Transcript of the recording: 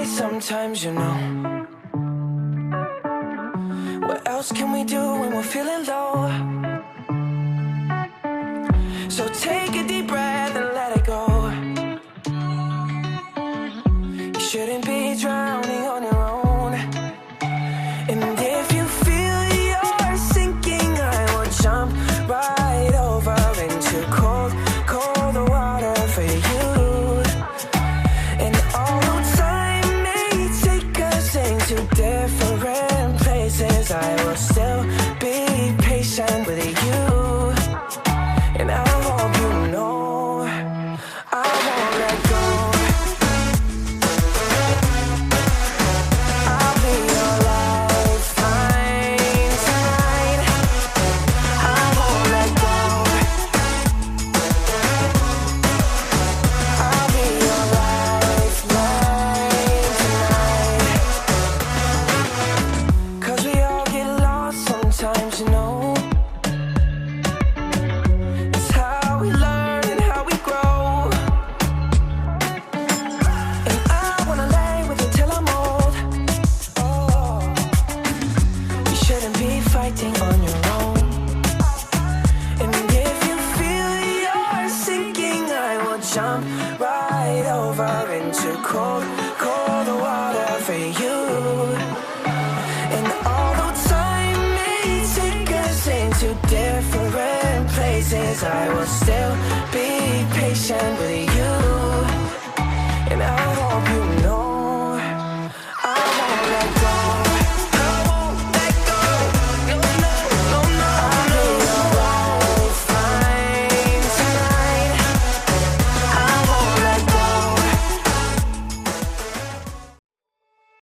way sometimes, you know. What else can we do when we're feeling low? So take a deep breath and let it go. You shouldn't be drowning on your own. And if you feel you're sinking, I will jump right over into cold, cold water for you. And although time may take us into different places, I will still be patient with you. And I hope you know I won't let go. I'll be your lifeline tonight. I won't let go. I'll be your lifeline tonight. 'Cause we all get lost sometimes, you know. It's how we learn and how we grow. And I wanna lay with you till I'm old. Oh, you shouldn't be fighting on your own. And if you feel you're sinking, I will jump right over into cold, cold water for you. And although time may take us into different places, I will still be patient with